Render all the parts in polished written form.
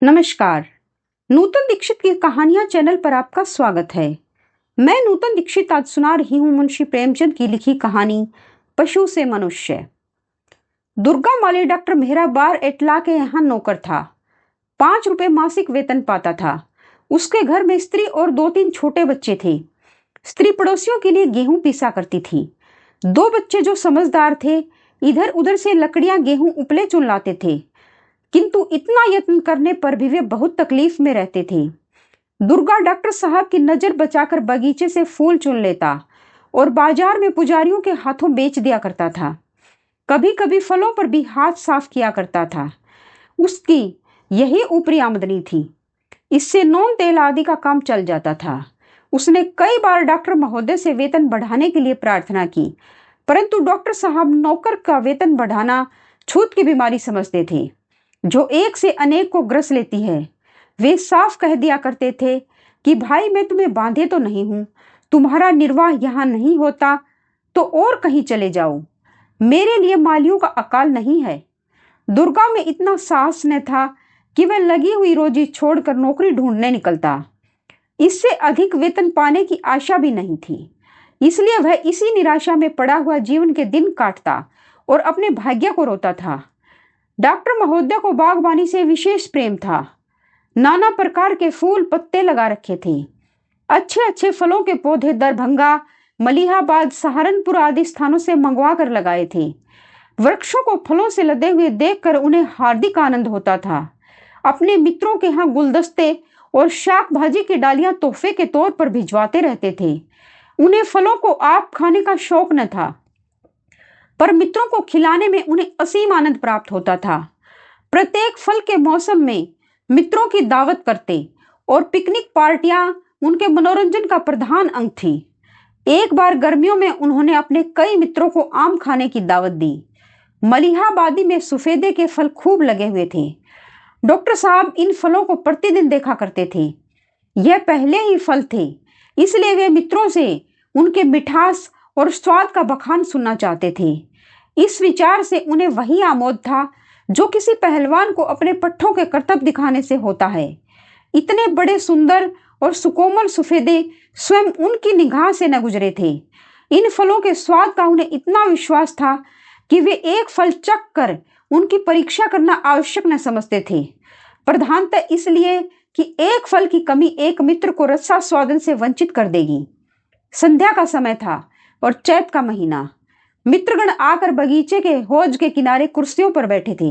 नमस्कार। नूतन दीक्षित की कहानियां चैनल पर आपका स्वागत है। मैं नूतन दीक्षित आज सुना रही हूं मुंशी प्रेमचंद की लिखी कहानी पशु से मनुष्य। दुर्गा माली डॉक्टर मेहराबार एटला के यहाँ नौकर था। 5 रुपए मासिक वेतन पाता था। उसके घर में स्त्री और 2-3 छोटे बच्चे थे। स्त्री पड़ोसियों के लिए गेहूं पीसा करती थी। 2 बच्चे जो समझदार थे इधर उधर से लकड़ियां गेहूं उपले चुन लाते थे, किंतु इतना यत्न करने पर भी वे बहुत तकलीफ में रहते थे। दुर्गा डॉक्टर साहब की नजर बचाकर बगीचे से फूल चुन लेता और बाजार में पुजारियों के हाथों बेच दिया करता था। कभी कभी फलों पर भी हाथ साफ किया करता था। उसकी यही ऊपरी आमदनी थी। इससे नून तेल आदि का काम चल जाता था। उसने कई बार डॉक्टर महोदय से वेतन बढ़ाने के लिए प्रार्थना की, परंतु डॉक्टर साहब नौकर का वेतन बढ़ाना छूत की बीमारी समझते थे, जो एक से अनेक को ग्रस लेती है। वे साफ कह दिया करते थे कि भाई मैं तुम्हें बांधे तो नहीं हूं, तुम्हारा निर्वाह यहां नहीं होता तो और कहीं चले जाओ, मेरे लिए मालियों का अकाल नहीं है। दुर्गा में इतना साहस न था कि वह लगी हुई रोजी छोड़कर नौकरी ढूंढने निकलता। इससे अधिक वेतन पाने की आशा भी नहीं थी, इसलिए वह इसी निराशा में पड़ा हुआ जीवन के दिन काटता और अपने भाग्य को रोता था। डॉक्टर महोदय को बागवानी से विशेष प्रेम था। नाना प्रकार के फूल पत्ते लगा रखे थे। अच्छे अच्छे फलों के पौधे दरभंगा, मलिहाबाद, सहारनपुर आदि स्थानों से मंगवा कर लगाए थे। वृक्षों को फलों से लदे हुए देखकर उन्हें हार्दिक आनंद होता था। अपने मित्रों के यहाँ गुलदस्ते और शाक भाजी की डालियां तोहफे के तौर पर भिजवाते रहते थे। उन्हें फलों को आप खाने का शौक न था, पर मित्रों को खिलाने में उन्हें असीम आनंद प्राप्त होता था। प्रत्येक फल के मौसम में मित्रों की दावत करते और पिकनिक पार्टियां उनके मनोरंजन का प्रधान अंग थी। एक बार गर्मियों में उन्होंने अपने कई मित्रों को आम खाने की दावत दी। मलिहाबादी में सफेदे के फल खूब लगे हुए थे। डॉक्टर साहब इन फलों को प्रतिदिन देखा करते थे। यह पहले ही फल थे, इसलिए वे मित्रों से उनके मिठास और स्वाद का बखान सुनना चाहते थे। इस विचार से उन्हें वही आमोद था जो किसी पहलवान को अपने पट्ठों के करतब दिखाने से होता है। इतने बड़े सुंदर और सुकोमल सफेदे स्वयं उनकी निगाह से न गुजरे थे। इन फलों के स्वाद का उन्हें इतना विश्वास था कि वे एक फल चख कर उनकी परीक्षा करना आवश्यक न समझते थे, प्रधानतः इसलिए कि एक फल की कमी एक मित्र को रसा स्वादन से वंचित कर देगी। संध्या का समय था और चैत का महीना। मित्रगण आकर बगीचे के हौज के किनारे कुर्सियों पर बैठे थे।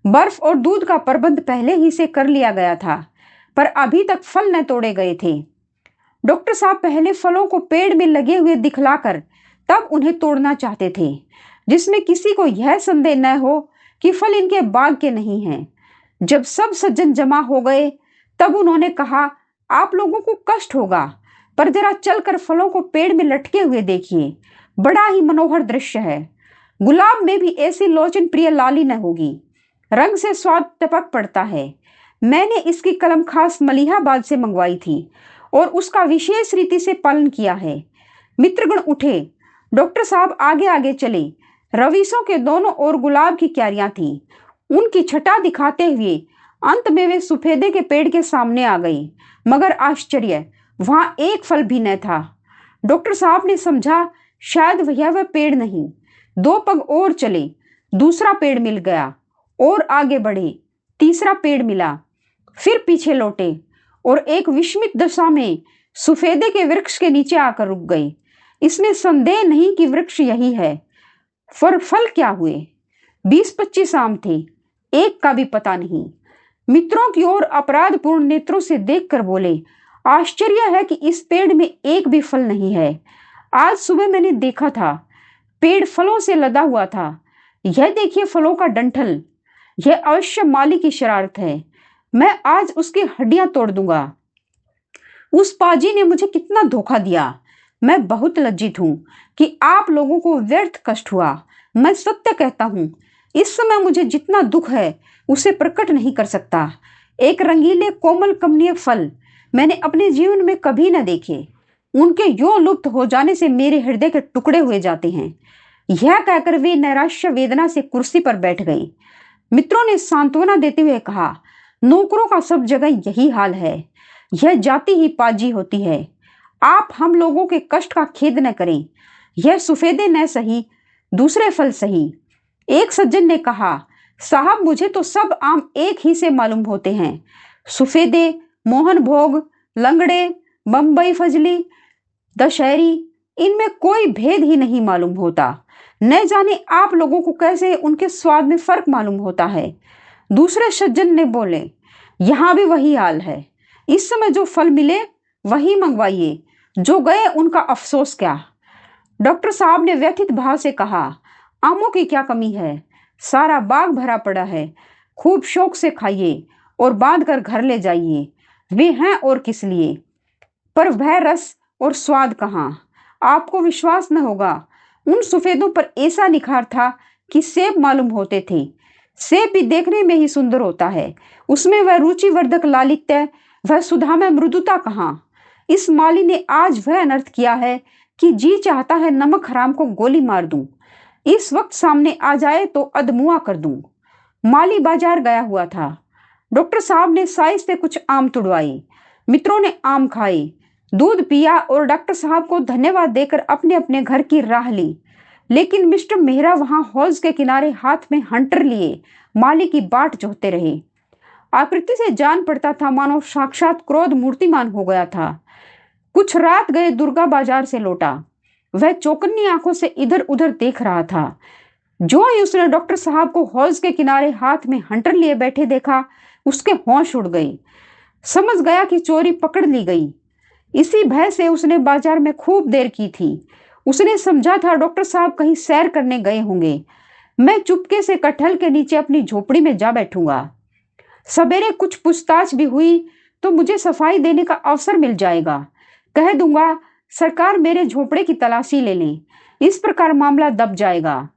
बर्फ और दूध का प्रबंध पहले ही से कर लिया गया था, पर अभी तक फल न तोड़े गए थे। डॉक्टर साहब पहले फलों को पेड़ में लगे हुए दिखलाकर तब उन्हें तोड़ना चाहते थे, जिसमें किसी को यह संदेह न हो कि फल इनके बाग के नहीं हैं। जब सब सज्जन जमा हो गए तब उन्होंने कहा, आप लोगों को कष्ट होगा, पर जरा चलकर फलों को पेड़ में लटके हुए देखिए, बड़ा ही मनोहर दृश्य है। गुलाब में भी ऐसी लोचन प्रिय लाली न होगी, रंग से स्वाद टपक पड़ता है। मैंने इसकी कलम खास मलिहाबाद से मंगवाई थी और उसका विशेष रीति से पालन किया है। मित्रगण उठे। डॉक्टर साहब आगे आगे चले। रवीसों के दोनों ओर गुलाब की क्यारियां थी। उनकी छटा दिखाते हुए अंत में वे सफेदे के पेड़ के सामने आ गई, मगर आश्चर्य, वहां एक फल भी न था। डॉक्टर साहब ने समझा शायद वह पेड़ नहीं। 2 पग और चले, दूसरा पेड़ मिल गया और आगे बढ़े, तीसरा पेड़ मिला, फिर पीछे लौटे और एक विस्मित दशा में सफेदे के वृक्ष के नीचे आकर रुक गए। इसमें संदेह नहीं कि वृक्ष यही है। फल क्या हुए? 20-25 आम थे, एक का भी पता नहीं। मित्रों की ओर अपराधपूर्ण नेत्रों से देखकर बोले, आश्चर्य है कि इस पेड़ में एक भी फल नहीं है। आज सुबह मैंने देखा था, पेड़ फलों से लदा हुआ था। यह देखिए फलों का डंठल, यह अवश्य माली की शरारत है। मैं आज उसकी हड्डियां तोड़ दूंगा। उस पाजी ने मुझे कितना धोखा दिया। मैं बहुत लज्जित हूं कि आप लोगों को व्यर्थ कष्ट हुआ। मैं सत्य कहता हूं, इस समय मुझे जितना दुख है उसे प्रकट नहीं कर सकता। एक रंगीले कोमल कमनीय फल मैंने अपने जीवन में कभी न देखे। उनके यो लुप्त हो जाने से मेरे हृदय के टुकड़े हुए जाते हैं। यह कहकर वे नैराश्य वेदना से कुर्सी पर बैठ गई। मित्रों ने सांत्वना देते हुए कहा, नौकरों का सब जगह यही हाल है। यह जाति ही पाजी होती है। आप हम लोगों के कष्ट का खेद न करें। यह सफेदे न सही, दूसरे फल सही। एक सज्जन ने कहा, साहब मुझे तो सब आम एक ही से मालूम होते हैं। सफेदे, मोहन भोग, लंगड़े, बम्बई फजली, दशहरी, इनमें कोई भेद ही नहीं मालूम होता। न जाने आप लोगों को कैसे उनके स्वाद में फर्क मालूम होता है। दूसरे सज्जन ने बोले, यहाँ भी वही हाल है। इस समय जो फल मिले वही मंगवाइए, जो गए उनका अफसोस क्या। डॉक्टर साहब ने व्यथित भाव से कहा, आमों की क्या कमी है, सारा बाग भरा पड़ा है। खूब शौक से खाइए और बांध कर घर ले जाइए। वे हैं और किस लिए, पर वह रस और स्वाद कहाँ। आपको विश्वास न होगा, उन सफेदों पर ऐसा निखार था कि सेब मालूम होते थे। सेब भी देखने में ही सुंदर होता है, उसमें वह रुचिवर्धक लालित्य, वह सुधा में मृदुता कहाँ। इस माली ने आज वह अनर्थ किया है कि जी चाहता है नमक हराम को गोली मार दूं। इस वक्त सामने आ जाए तो अधमुआ कर दूं। माली बाजार गया हुआ था। डॉक्टर साहब ने साइज से कुछ आम तुड़वाए। मित्रों ने आम खाए, दूध पिया और डॉक्टर साहब को धन्यवाद देकर अपने अपने घर की राह ली। लेकिन मिस्टर मेहरा वहां हौज के किनारे हाथ में हंटर लिए माली की बाट जोहते रहे। आकृति से जान पड़ता था मानो साक्षात क्रोध मूर्तिमान हो गया था। कुछ रात गए दुर्गा बाजार से लौटा। वह चौकन्नी आंखों से इधर उधर देख रहा था। जो ही उसने डॉक्टर साहब को हौज के किनारे हाथ में हंटर लिए बैठे देखा, उसके होश उड़ गए। समझ गया कि चोरी पकड़ ली गई। इसी भय से उसने बाजार में खूब देर की थी। उसने समझा था डॉक्टर साहब कहीं सैर करने गए होंगे। मैं चुपके से कटहल के नीचे अपनी झोपड़ी में जा बैठूंगा। सवेरे कुछ पूछताछ भी हुई तो मुझे सफाई देने का अवसर मिल जाएगा। कह दूंगा सरकार मेरे झोपड़े की तलाशी ले लें। इस प्रकार मामला दब जाएगा।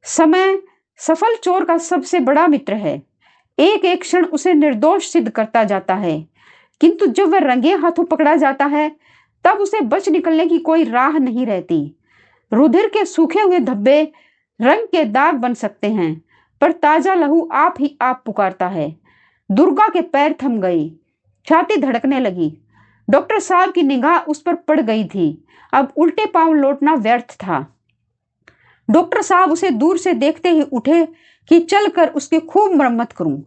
समय सफल चोर का सबसे बड़ा मित्र है। एक एक क्षण उसे निर्दोष सिद्ध करता जाता है, किंतु जब वह रंगे हाथों पकड़ा जाता है तब उसे बच निकलने की कोई राह नहीं रहती। रुधिर के सूखे हुए धब्बे रंग के दाग बन सकते हैं, पर ताजा लहू आप ही आप पुकारता है। दुर्गा के पैर थम गए, छाती धड़कने लगी। डॉक्टर साहब की निगाह उस पर पड़ गई थी। अब उल्टे पांव लौटना व्यर्थ था। डॉक्टर साहब उसे दूर से देखते ही उठे कि चलकर उसकी खूब मरम्मत करूं,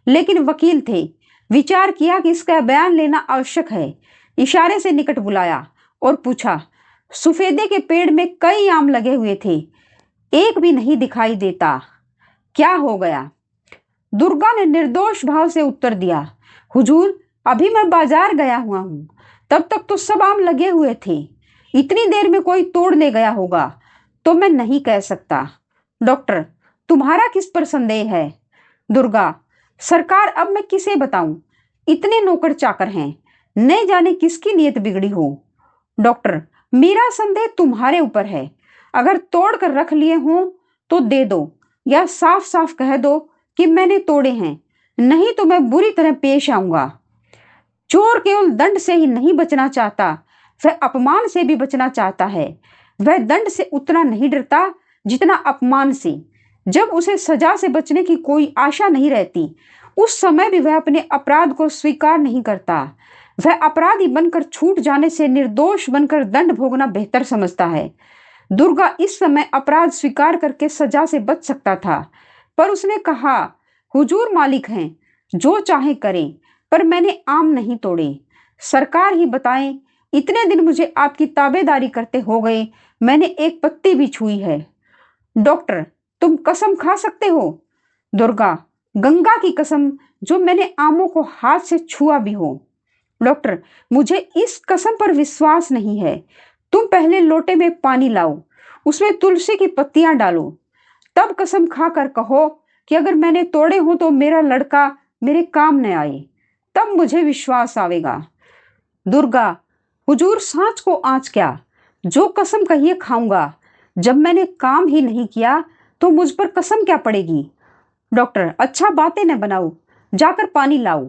लेकिन वकील थे। विचार किया कि इसका बयान लेना आवश्यक है। इशारे से निकट बुलाया और पूछा, सफेदे के पेड़ में कई आम लगे हुए थे, एक भी नहीं दिखाई देता, क्या हो गया। दुर्गा ने निर्दोष भाव से उत्तर दिया, हुजूर अभी मैं बाजार गया हुआ हूं, तब तक तो सब आम लगे हुए थे। इतनी देर में कोई तोड़ने गया होगा तो मैं नहीं कह सकता। डॉक्टर, तुम्हारा किस पर संदेह है। दुर्गा, सरकार अब मैं किसे बताऊं, इतने नौकर चाकर हैं, न जाने किसकी नीयत बिगड़ी हो। डॉक्टर, मेरा संदेह तुम्हारे ऊपर है। अगर तोड़ कर रख लिए हों तो दे दो, या साफ साफ कह दो कि मैंने तोड़े हैं, नहीं तो मैं बुरी तरह पेश आऊंगा। चोर केवल दंड से ही नहीं बचना चाहता, वह अपमान से भी बचना चाहता है। वह दंड से उतना नहीं डरता जितना अपमान से। जब उसे सजा से बचने की कोई आशा नहीं रहती, उस समय भी वह अपने अपराध को स्वीकार नहीं करता। वह अपराधी बनकर छूट जाने से निर्दोष बनकर दंड भोगना बेहतर समझता है। दुर्गा इस समय अपराध स्वीकार करके सजा से बच सकता था, पर उसने कहा, हुजूर मालिक हैं, जो चाहे करें, पर मैंने आम नहीं तोड़े। सरकार ही बताएं, इतने दिन मुझे आपकी ताबेदारी करते हो गए, मैंने एक पत्ती भी छुई है। डॉक्टर, तुम कसम खा सकते हो। दुर्गा, गंगा की कसम जो मैंने आमों को हाथ से छुआ भी हो। डॉक्टर, मुझे इस कसम पर विश्वास नहीं है। तुम पहले लोटे में पानी लाओ, उसमें तुलसी की पत्तियां डालो, तब कसम खाकर कहो कि अगर मैंने तोड़े हो तो मेरा लड़का मेरे काम न आए, तब मुझे विश्वास आवेगा। दुर्गा, हुजूर सांच को आंच क्या, जो कसम कहिए खाऊंगा। जब मैंने काम ही नहीं किया तो मुझ पर कसम क्या पड़ेगी। डॉक्टर, अच्छा बातें न बनाओ, जाकर पानी लाओ।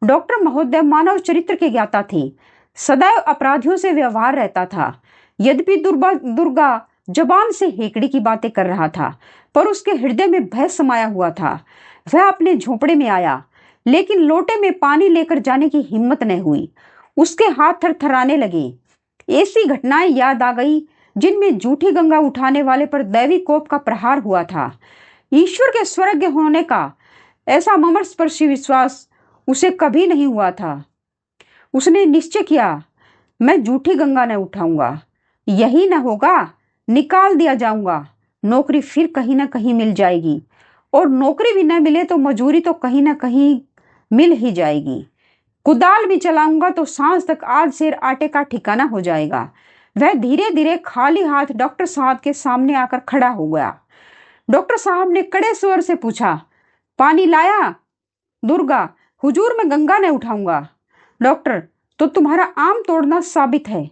डॉक्टर महोदय मानव चरित्र के ज्ञाता थे, सदैव अपराधियों से व्यवहार रहता था। यद्यपि दुर्गा जबान से हेकड़ी की बातें कर रहा था, पर उसके हृदय में भय समाया हुआ था। वह अपने झोपड़े में आया, लेकिन लोटे में पानी लेकर जाने की हिम्मत न हुई। उसके हाथ थरथराने लगे। ऐसी घटनाएं याद आ गई जिनमें जूठी गंगा उठाने वाले पर दैवी कोप का प्रहार हुआ था। ईश्वर के स्वर्ग होने का ऐसा ममस्पर्शी विश्वास उसे कभी नहीं हुआ था। उसने निश्चय किया, मैं जूठी गंगा न उठाऊंगा। यही न होगा, निकाल दिया जाऊंगा। नौकरी फिर कहीं ना कहीं मिल जाएगी, और नौकरी भी न मिले तो मजूरी तो कहीं ना कहीं मिल ही जाएगी। कुदाल भी चलाऊंगा तो सांझ तक आध सेर आटे का ठिकाना हो जाएगा। वह धीरे धीरे खाली हाथ डॉक्टर साहब के सामने आकर खड़ा हो गया। डॉक्टर साहब ने कड़े स्वर से पूछा, पानी लाया? दुर्गा, हुजूर मैं गंगा न उठाऊंगा। डॉक्टर, तो तुम्हारा आम तोड़ना साबित है।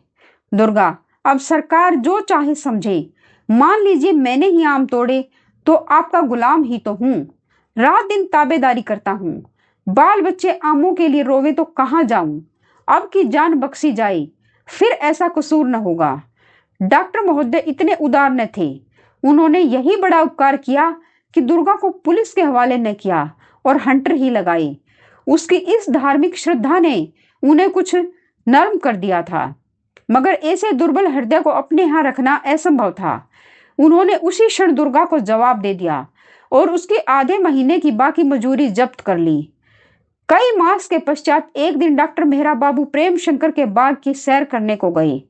दुर्गा, अब सरकार जो चाहे समझे। मान लीजिए मैंने ही आम तोड़े तो आपका गुलाम ही तो हूं। रात दिन ताबेदारी करता हूं। बाल बच्चे आमों के लिए रोवे तो कहाँ जाऊं। अब की जान बख्शी जाए, फिर ऐसा कसूर न होगा। डॉक्टर महोदय इतने उदार न थे। उन्होंने यही बड़ा उपकार किया कि दुर्गा को पुलिस के हवाले न किया और हंटर ही लगाए। उसकी इस धार्मिक श्रद्धा ने उन्हें कुछ नर्म कर दिया था, मगर ऐसे दुर्बल हृदय को अपने यहाँ रखना असंभव था। उन्होंने उसी क्षण दुर्गा को जवाब दे दिया और उसके आधे महीने की बाकी मजूरी जब्त कर ली। कई मास के पश्चात एक दिन डॉक्टर मेहरा बाबू प्रेम शंकर के बाग की सैर करने को गए।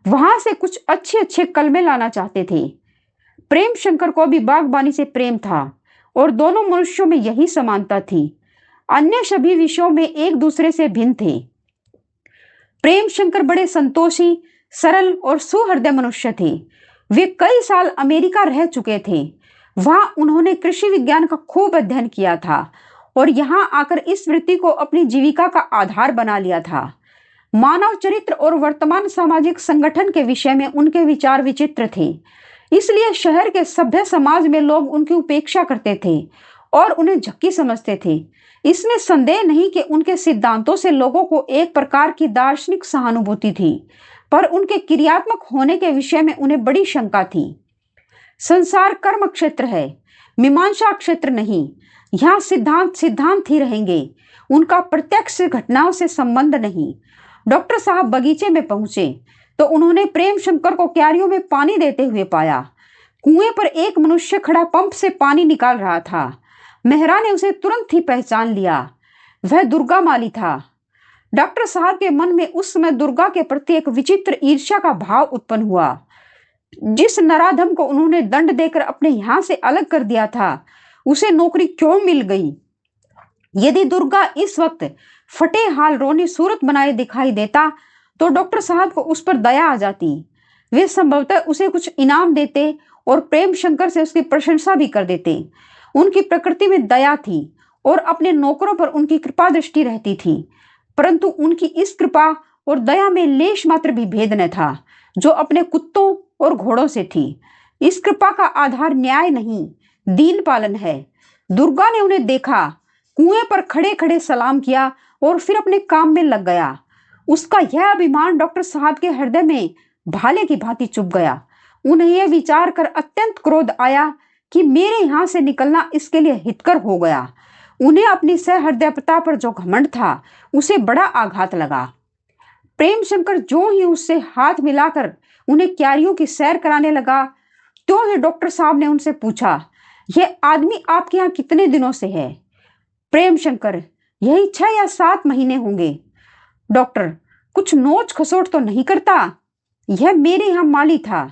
वहां से कुछ अच्छे अच्छे कलमे लाना चाहते थे। प्रेम शंकर को भी बागबानी से प्रेम था और दोनों मनुष्यों में यही समानता थी। अन्य सभी विषयों में एक दूसरे से भिन्न थे। प्रेम शंकर बड़े संतोषी, सरल और सुहृदय मनुष्य थे। वे कई साल अमेरिका रह चुके थे। वहां उन्होंने कृषि विज्ञान का खूब अध्ययन किया था और यहाँ आकर इस वृत्ति को अपनी जीविका का आधार बना लिया था। मानव चरित्र और वर्तमान सामाजिक संगठन के विषय में उनके विचार विचित्र थे। इसलिए शहर के सभ्य समाज में लोग उनकी उपेक्षा करते थे और उन्हें झक्की समझते थे। इसमें संदेह नहीं कि उनके सिद्धांतों से लोगों को एक प्रकार की दार्शनिक सहानुभूति थी, पर उनके क्रियात्मक होने के विषय में उन्हें बड़ी शंका थी। संसार कर्म क्षेत्र है, मीमांसा क्षेत्र नहीं। यहाँ सिद्धांत सिद्धांत ही रहेंगे, उनका प्रत्यक्ष घटनाओं से संबंध नहीं। डॉक्टर साहब बगीचे में पहुंचे तो उन्होंने प्रेम शंकर को क्यारियों में पानी देते हुए पाया। कुएं पर एक मनुष्य खड़ा पंप से पानी निकाल रहा था। मेहरा ने उसे तुरंत ही पहचान लिया। वह दुर्गा माली था। डॉक्टर साहब के मन में उस समय दुर्गा के प्रति एक विचित्र ईर्ष्या का भाव उत्पन्न हुआ। जिस नराधम को उन्होंने दंड देकर अपने यहां से अलग कर दिया था, उसे नौकरी क्यों मिल गई? यदि दुर्गा इस वक्त फटे हाल रोनी सूरत बनाए दिखाई देता तो डॉक्टर साहब को उस पर दया आ जाती। वे संभवतः उसे कुछ इनाम देते और प्रेम शंकर से उसकी प्रशंसा भी कर देते। उनकी प्रकृति में दया थी और अपने नौकरों पर उनकी कृपा दृष्टि रहती थी, परंतु उनकी इस कृपा और दया में लेश मात्र भी भेद न था जो अपने कुत्तों और घोड़ों से थी। इस कृपा का आधार न्याय नहीं, दीन पालन है। दुर्गा ने उन्हें देखा, कुएं पर खड़े खड़े सलाम किया और फिर अपने काम में लग गया। उसका यह अभिमान डॉक्टर साहब के हृदय में भाले की भांति चुभ गया। उन्हें यह विचार कर अत्यंत क्रोध आया कि मेरे यहां से निकलना इसके लिए हितकर हो गया। उन्हें अपनी सहृदयता पर जो घमंड था उसे बड़ा आघात लगा। प्रेम शंकर जो ही उससे हाथ मिलाकर उन्हें क्यारियों की सैर कराने लगा, तो ही डॉक्टर साहब ने उनसे पूछा, यह आदमी आपके यहाँ कितने दिनों से है? प्रेम शंकर, यही 6 या 7 महीने होंगे। डॉक्टर, कुछ नोच खसोट तो नहीं करता? यह मेरे यहाँ माली था।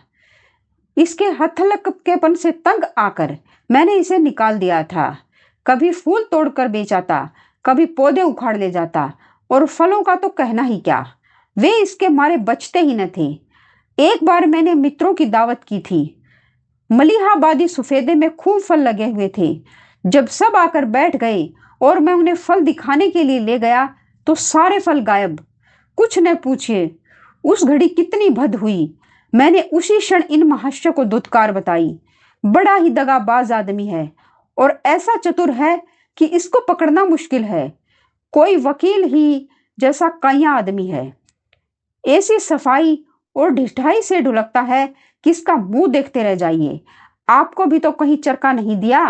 इसके हथलकेपन से तंग आकर मैंने इसे निकाल दिया था। कभी फूल तोड़कर बेचाता, कभी पौधे उखाड़ ले जाता, और फलों का तो कहना ही क्या, वे इसके मारे बचते ही न थे। एक बार मैंने मित्रों की दावत की थी। मलिहाबादी सफेदे में खूब फल लगे हुए थे। जब सब आकर बैठ गए और मैं उन्हें फल दिखाने के लिए ले गया तो सारे फल गायब। कुछ न पूछिए उस घड़ी कितनी भद हुई। मैंने उसी क्षण इन महाशय को दुत्कार बताई। बड़ा ही दगाबाज आदमी है और ऐसा चतुर है कि इसको पकड़ना मुश्किल है। कोई वकील ही जैसा काया आदमी है। ऐसी सफाई और ढिठाई से ढुलकता है कि इसका मुंह देखते रह जाइए। आपको भी तो कहीं चरका नहीं दिया?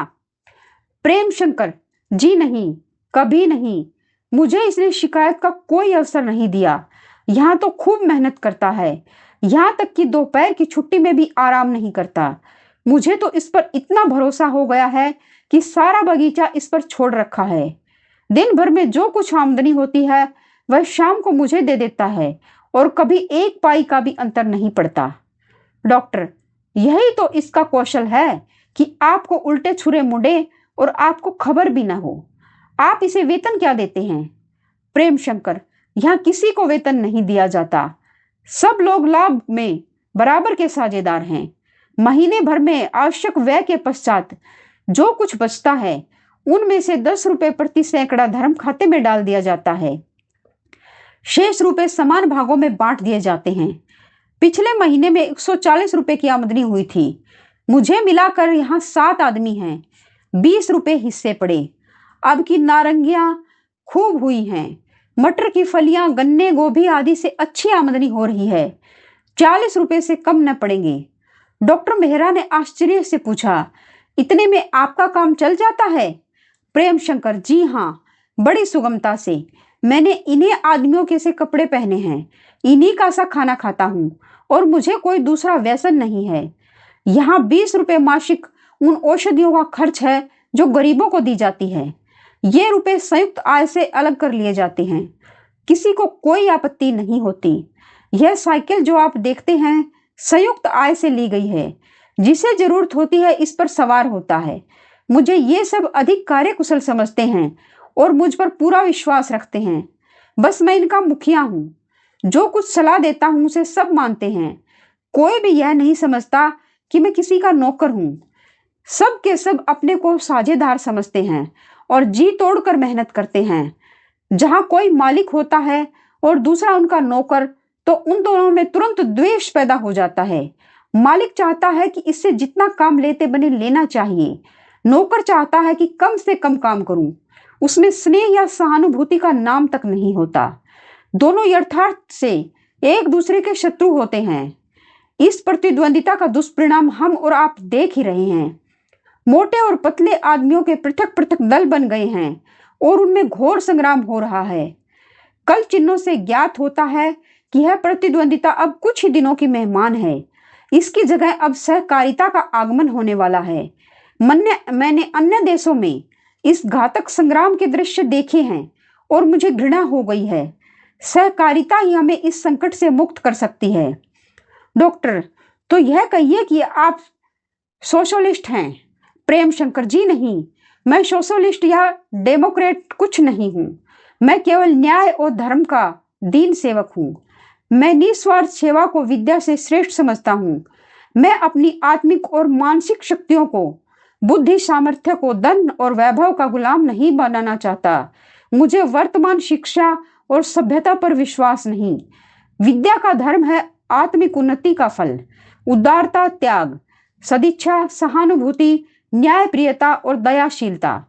प्रेम शंकर, जी नहीं, कभी नहीं। मुझे इसने शिकायत का कोई अवसर नहीं दिया। यहाँ तो खूब मेहनत करता है, यहाँ तक कि दोपहर की छुट्टी में भी आराम नहीं करता। मुझे तो इस पर इतना भरोसा हो गया है कि सारा बगीचा इस पर छोड़ रखा है। दिन भर में जो कुछ आमदनी होती है वह शाम को मुझे दे देता है और कभी एक पाई का भी अंतर नहीं पड़ता। डॉक्टर, यही तो इसका कौशल है कि आपको उल्टे छुरे मुंडे और आपको खबर भी ना हो। आप इसे वेतन क्या देते हैं? प्रेम शंकर, यहाँ किसी को वेतन नहीं दिया जाता। सब लोग लाभ में बराबर के साझेदार हैं। महीने भर में आवश्यक व्यय के पश्चात जो कुछ बचता है उनमें से 10 रुपए प्रति सैकड़ा धर्म खाते में डाल दिया जाता है। शेष रुपए समान भागों में बांट दिए जाते हैं। पिछले महीने में 140 रुपए की आमदनी हुई थी। मुझे मिलाकर यहाँ 7 आदमी हैं। 20 रुपए हिस्से पड़े। अब की नारंगियां खूब हुई हैं। मटर की फलियां, गन्ने, गोभी आदि से अच्छी आमदनी हो रही है। 40 रुपए से कम न पड़ेंगे। डॉक्टर मेहरा ने आश्चर्य से पूछा, इतने में आपका काम चल जाता है? प्रेम शंकर, जी हाँ, बड़ी सुगमता से। मैंने इन्हीं आदमियों के से कपड़े पहने हैं, इन्हीं का सा खाना खाता हूँ और मुझे कोई दूसरा व्यसन नहीं है। यहाँ 20 रुपए मासिक उन औषधियों का खर्च है जो गरीबों को दी जाती है। ये रुपए संयुक्त आय से अलग कर लिए जाते हैं। किसी को कोई आपत्ति नहीं होती। यह साइकिल जो आप देखते हैं संयुक्त आय से ली गई है। जिसे जरूरत होती है इस पर सवार होता है। मुझे ये सब अधिक कार्यकुशल समझते हैं और मुझ पर पूरा विश्वास रखते हैं। बस मैं इनका मुखिया हूँ। जो कुछ सलाह देता हूँ उसे सब मानते हैं। कोई भी यह नहीं समझता कि मैं किसी का नौकर हूँ। सब के सब अपने को साझेदार समझते हैं और जी तोड़कर मेहनत करते हैं। जहाँ कोई मालिक होता है और दूसरा उनका नौकर, तो उन दोनों में तुरंत द्वेष पैदा हो जाता है। मालिक चाहता है कि इससे जितना काम लेते बने लेना चाहिए। नौकर चाहता है कि कम से कम काम करूं। उसमें स्नेह या सहानुभूति का नाम तक नहीं होता। दोनों यथार्थ से एक दूसरे के शत्रु होते हैं। इस प्रतिद्वंदिता का दुष्परिणाम हम और आप देख ही रहे हैं। मोटे और पतले आदमियों के पृथक पृथक दल बन गए हैं और उनमें घोर संग्राम हो रहा है। कल चिन्हों से ज्ञात होता है कि यह प्रतिद्वंदिता अब कुछ ही दिनों की मेहमान है। इसकी जगह अब सहकारिता का आगमन होने वाला है। मैंने अन्य देशों में इस घातक संग्राम के दृश्य देखे हैं और मुझे घृणा हो गई है। सहकारिता ही हमें इस संकट से मुक्त कर सकती है। डॉक्टर, तो यह कहिए कि आप सोशलिस्ट हैं? प्रेम शंकर, जी नहीं, मैं सोशलिस्ट या डेमोक्रेट कुछ नहीं हूँ। मैं केवल न्याय और धर्म का दीन सेवक हूँ। मैं निस्वार्थ सेवा को विद्या से श्रेष्ठ समझता हूँ। मैं अपनी आत्मिक और मानसिक शक्तियों को, बुद्धि सामर्थ्य को धन और वैभव का गुलाम नहीं बनाना चाहता। मुझे वर्तमान शिक्षा और सभ्यता पर विश्वास नहीं। विद्या का धर्म है आत्मिक उन्नति का फल, उदारता, त्याग, सदिच्छा, सहानुभूति, न्यायप्रियता और दयाशीलता।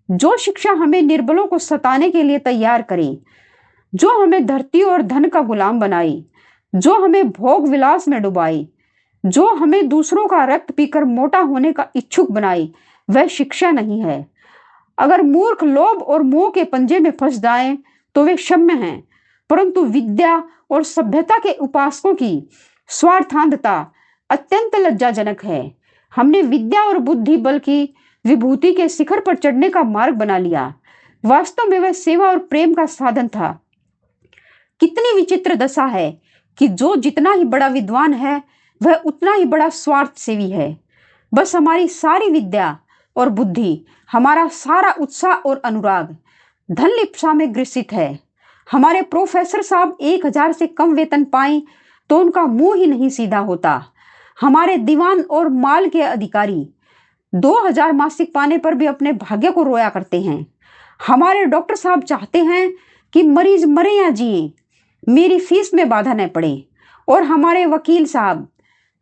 जो शिक्षा हमें निर्बलों को सताने के लिए तैयार करे, जो हमें धरती और धन का गुलाम बनाए, जो हमें भोग विलास में डुबाए, जो हमें दूसरों का रक्त पीकर मोटा होने का इच्छुक बनाए, वह शिक्षा नहीं है। अगर मूर्ख लोभ और मोह के पंजे में फंस जाएं तो वे क्षम्य हैं, परंतु विद्या और सभ्यता के उपासकों की स्वार्थांधता अत्यंत लज्जाजनक है। हमने विद्या और बुद्धि बल की विभूति के शिखर पर चढ़ने का मार्ग बना लिया। वास्तव में वह सेवा और प्रेम का साधन था। कितनी विचित्र दशा है कि जो जितना ही बड़ा विद्वान है वह उतना ही बड़ा स्वार्थ सेवी है। बस हमारी सारी विद्या और बुद्धि, हमारा सारा उत्साह और अनुराग धन लिप्सा में ग्रसित है। हमारे प्रोफेसर साहब 1000 से कम वेतन पाएं तो उनका मुंह ही नहीं सीधा होता। हमारे दीवान और माल के अधिकारी 2000 मासिक पाने पर भी अपने भाग्य को रोया करते हैं। हमारे डॉक्टर साहब चाहते हैं कि मरीज मरे या जिए, मेरी फीस में बाधा न पड़े। और हमारे वकील साहब,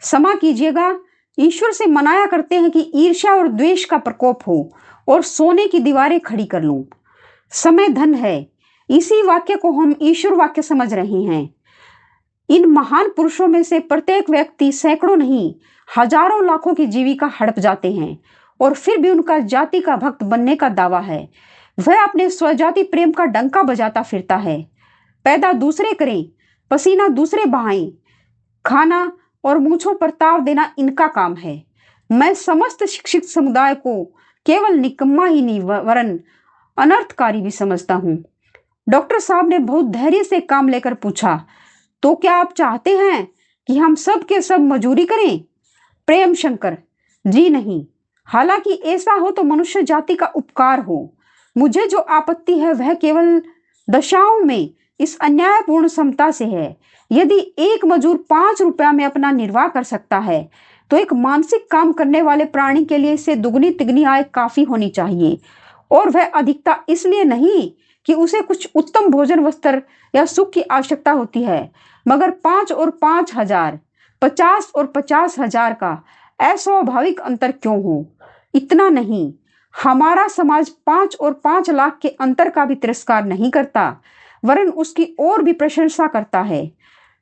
क्षमा कीजिएगा, ईश्वर से मनाया करते हैं कि ईर्ष्या और द्वेष का प्रकोप हो और सोने की दीवारें खड़ी कर लूं। समय धन है, इसी वाक्य को हम ईश्वर वाक्य समझ रहे हैं। इन महान पुरुषों में से प्रत्येक व्यक्ति सैकड़ों नहीं हजारों लाखों की जीविका हड़प जाते हैं और फिर भी उनका जाति का भक्त बनने का दावा है। वह अपने स्वजाति प्रेम का डंका बजाता फिरता है। पैदा दूसरे करें, पसीना दूसरे बहाएं, खाना और मूंछों पर ताव देना इनका काम है। मैं समस्त शिक्षित समुदाय को केवल निकम्मा ही नहीं वरन अनर्थकारी भी समझता हूँ। डॉक्टर साहब ने बहुत धैर्य से काम लेकर पूछा, तो क्या आप चाहते हैं कि हम सब के सब मजूरी करें? प्रेम शंकर, जी नहीं। हालांकि ऐसा हो तो मनुष्य जाति का उपकार हो। मुझे जो आपत्ति है वह केवल दशाओं में इस अन्यायपूर्ण समता से है। यदि एक मजूर 5 रुपया में अपना निर्वाह कर सकता है तो एक मानसिक काम करने वाले प्राणी के लिए इससे दुगनी तिगनी आय काफी होनी चाहिए। और वह अधिकता इसलिए नहीं कि उसे कुछ उत्तम भोजन, वस्त्र या सुख की आवश्यकता होती है, मगर 5 और 5,000, 50 और 50,000 का अस्वाभाविक अंतर क्यों हो? इतना नहीं, हमारा समाज 5 और 5 लाख के अंतर का भी तिरस्कार नहीं करता, वरन उसकी और भी प्रशंसा करता है।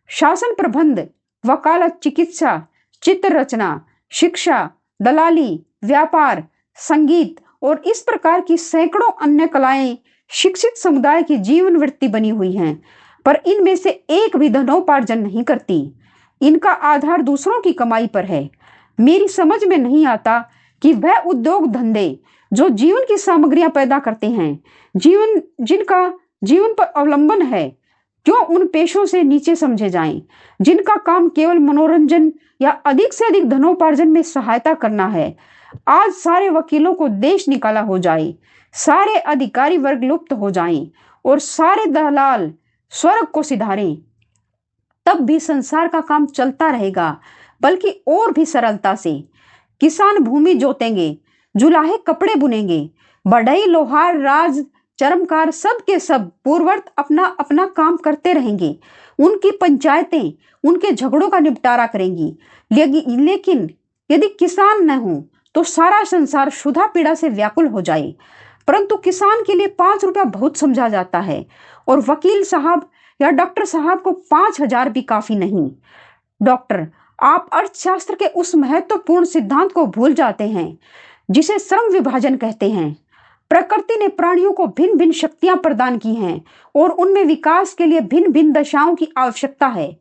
शासन प्रबंध, वकालत, चिकित्सा, चित्र रचना, शिक्षा, दलाली, व्यापार, संगीत और इस प्रकार की सैकड़ों अन्य कलाएं शिक्षित समुदाय की जीवन वृत्ति बनी हुई हैं, पर इनमें से एक भी धनोपार्जन नहीं करती। इनका आधार दूसरों की कमाई पर है। मेरी समझ में नहीं आता कि वह उद्योग धंधे जो जीवन की सामग्रियां पैदा करते हैं, जिनका जीवन पर अवलंबन है, क्यों उन पेशों से नीचे समझे जाएं, जिनका काम केवल मनोरंजन या अधिक से अधिक धनोपार्जन में सहायता करना है। आज सारे वकीलों को देश निकाला हो जाए, सारे अधिकारी वर्ग लुप्त हो जाएं और सारे दलाल स्वर्ग को सिधारें, तब भी संसार का काम चलता रहेगा, बल्कि और भी सरलता से। किसान भूमि जोतेंगे, जुलाहे कपड़े बुनेंगे, बढ़ई, लोहार, राज, चरमकार सब के सब पूर्ववत अपना अपना काम करते रहेंगे। उनकी पंचायतें उनके झगड़ों का निपटारा करेंगी। लेकिन यदि किसान न हो तो सारा संसार क्षुधा पीड़ा से व्याकुल हो जाए। परंतु किसान के लिए 5 रुपया बहुत समझा जाता है और वकील साहब या डॉक्टर साहब को 5,000 भी काफी नहीं। डॉक्टर, आप अर्थशास्त्र के उस महत्वपूर्ण सिद्धांत को भूल जाते हैं जिसे श्रम विभाजन कहते हैं। प्रकृति ने प्राणियों को भिन्न भिन्न शक्तियां प्रदान की हैं और उनमें विकास के लिए भिन्न भिन्न दशाओं की आवश्यकता है।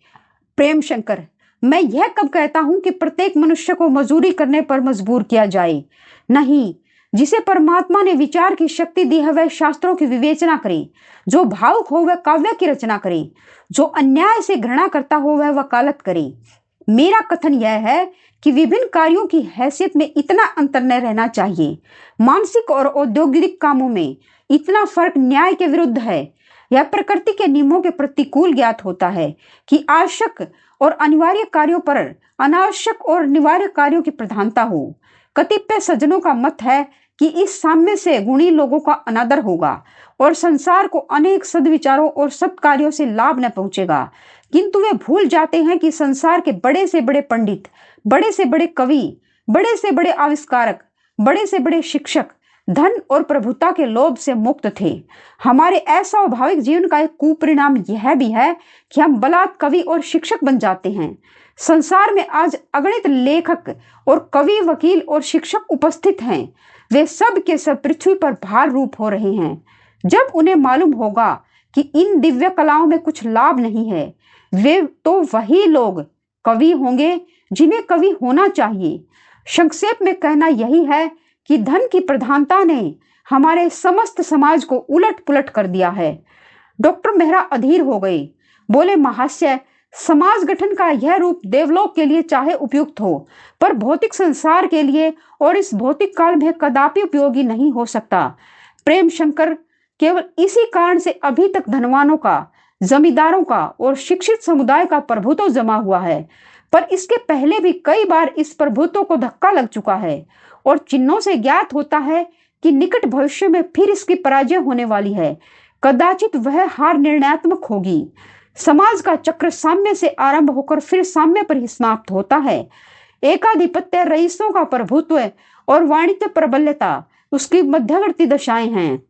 प्रेम शंकर, मैं यह कब कहता हूं कि प्रत्येक मनुष्य को मजदूरी करने पर मजबूर किया जाए? नहीं, जिसे परमात्मा ने विचार की शक्ति दी है वह शास्त्रों की विवेचना करे, जो भावुक हो वह काव्य की रचना करे, जो अन्याय से घृणा करता हो वह वकालत करे। मेरा कथन यह है कि विभिन्न कार्यों की हैसियत में इतना अंतर न रहना चाहिए। मानसिक और औद्योगिक कामों में इतना फर्क न्याय के विरुद्ध है। यह प्रकृति के नियमों के प्रतिकूल ज्ञात होता है कि आवश्यक और अनिवार्य कार्यों पर अनावश्यक और अनिवार्य कार्यों की प्रधानता हो। कतिपय सज्जनों का मत है कि इस साम्य से गुणी लोगों का अनादर होगा और संसार को अनेक सद्विचारों और सत्कार्यों से लाभ न पहुंचेगा, किंतु वे भूल जाते हैं कि संसार के बड़े से बड़े पंडित, बड़े से बड़े कवि, बड़े से बड़े आविष्कारक, बड़े से बड़े शिक्षक धन और प्रभुता के लोभ से मुक्त थे। हमारे अस्वाभाविक जीवन का एक कुपरिणाम यह भी है कि हम बलात् कवि और शिक्षक बन जाते हैं। संसार में आज अगणित लेखक और कवि, वकील और शिक्षक उपस्थित हैं। वे सब के सब पृथ्वी पर भार रूप हो रहे हैं। जब उन्हें मालूम होगा कि इन दिव्य कलाओं में कुछ लाभ नहीं है, वे तो वही लोग कवि होंगे जिन्हें कवि होना चाहिए। संक्षेप में कहना यही है कि धन की प्रधानता ने हमारे समस्त समाज को उलट पुलट कर दिया है। डॉक्टर मेहरा अधीर हो गए, बोले, महाशय, समाज गठन का यह रूप देवलोक के लिए चाहे उपयुक्त हो, पर भौतिक संसार के लिए और इस भौतिक काल में कदापि उपयोगी नहीं हो सकता। प्रेम शंकर, केवल इसी कारण से अभी तक धनवानों का, जमींदारों का और शिक्षित समुदाय का प्रभुत्व जमा हुआ है, पर इसके पहले भी कई बार इस प्रभुत्व को धक्का लग चुका है और चिन्हों से ज्ञात होता है कि निकट भविष्य में फिर इसकी पराजय होने वाली है। कदाचित वह हार निर्णयात्मक होगी। समाज का चक्र साम्य से आरंभ होकर फिर साम्य पर ही समाप्त होता है। एकाधिपत्य, रईसों का प्रभुत्व और वाणिज्य प्रबलता उसकी मध्यवर्ती दशाएं हैं।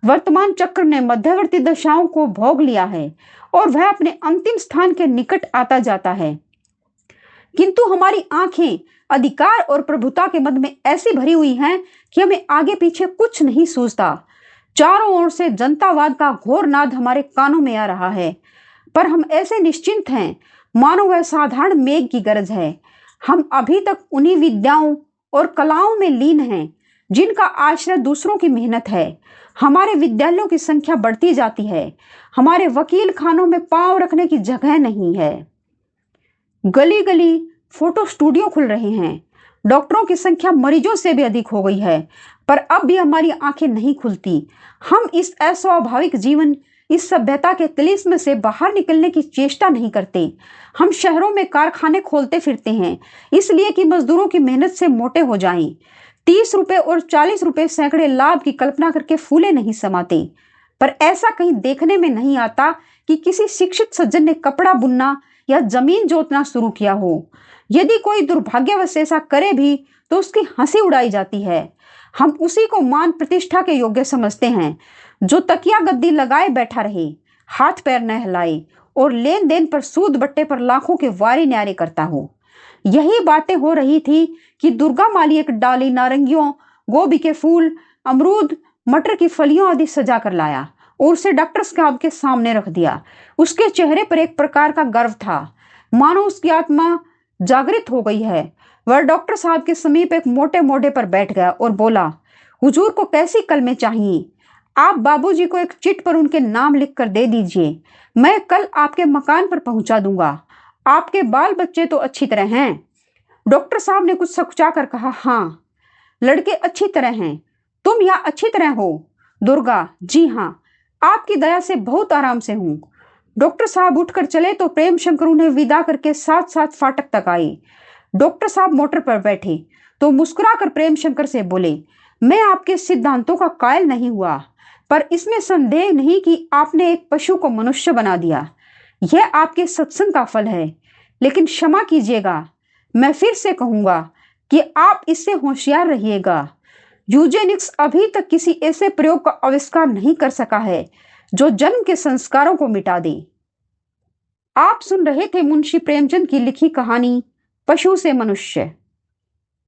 वर्तमान चक्र ने मध्यवर्ती दशाओं को भोग लिया है और वह अपने अंतिम स्थान के निकट आता जाता है, किंतु हमारी आंखें अधिकार और प्रभुता के मद में ऐसी भरी हुई हैं कि हमें आगे पीछे कुछ नहीं सूझता। चारों ओर से जनतावाद का घोर नाद हमारे कानों में आ रहा है, पर हम ऐसे निश्चिंत हैं मानो वह साधारण मेघ की गरज है। हम अभी तक उन्हीं विद्याओं और कलाओं में लीन हैं जिनका आश्रय दूसरों की मेहनत है। हमारे विद्यालयों की संख्या बढ़ती जाती है, हमारे वकील खानों में पांव रखने की जगह नहीं है। गली गली फोटो स्टूडियो खुल रहे हैं, डॉक्टरों की संख्या मरीजों से भी अधिक हो गई है, पर अब भी हमारी आंखें नहीं खुलती। हम इस अस्वाभाविक जीवन, इस सभ्यता के तिलिस्म से बाहर निकलने की चेष्टा नहीं करते। हम शहरों में कारखाने खोलते फिरते हैं इसलिए कि मजदूरों की मेहनत से मोटे हो जाएं। 30 रुपए और 40 रुपए सैकड़े लाभ की कल्पना करके फूले नहीं समाते। पर ऐसा कहीं देखने में नहीं आता कि किसी शिक्षित सज्जन ने कपड़ा बुनना या जमीन जोतना शुरू किया हो। यदि कोई दुर्भाग्यवश ऐसा करे भी तो उसकी हंसी उड़ाई जाती है। हम उसी को मान प्रतिष्ठा के योग्य समझते हैं जो तकिया गद्दी लगाए बैठा रहे, हाथ पैर न हिलाए और लेन देन पर सूद बट्टे पर लाखों के वारे न्यारे करता हो। यही बातें हो रही थी कि दुर्गा माली एक डाली नारंगियों, गोभी के फूल, अमरूद, मटर की फलियों आदि सजा कर लाया और उसे डॉक्टर साहब के सामने रख दिया। उसके चेहरे पर एक प्रकार का गर्व था, मानो उसकी आत्मा जागृत हो गई है। वह डॉक्टर साहब के समीप एक मोटे मोढ़े पर बैठ गया और बोला, हुजूर को कैसी कलमें चाहिए? आप बाबूजी को एक चिट पर उनके नाम लिख कर दे दीजिए, मैं कल आपके मकान पर पहुंचा दूंगा। आपके बाल बच्चे तो अच्छी तरह हैं? डॉक्टर साहब ने कुछ सकुचा कर कहा, हाँ लड़के अच्छी तरह हैं। तुम यहाँ अच्छी तरह हो? दुर्गा, जी हाँ, आपकी दया से बहुत आराम से हूँ। डॉक्टर साहब उठकर चले तो प्रेम शंकर उन्हें विदा करके साथ साथ फाटक तक आए। डॉक्टर साहब मोटर पर बैठे तो मुस्कुराकर प्रेम शंकर से बोले, मैं आपके सिद्धांतों का कायल नहीं हुआ, पर इसमें संदेह नहीं कि आपने एक पशु को मनुष्य बना दिया। यह आपके सत्संग का फल है, लेकिन क्षमा कीजिएगा, मैं फिर से कहूंगा कि आप इससे होशियार रहिएगा। यूजेनिक्स अभी तक किसी ऐसे प्रयोग का आविष्कार नहीं कर सका है जो जन्म के संस्कारों को मिटा दे। आप सुन रहे थे मुंशी प्रेमचंद की लिखी कहानी पशु से मनुष्य।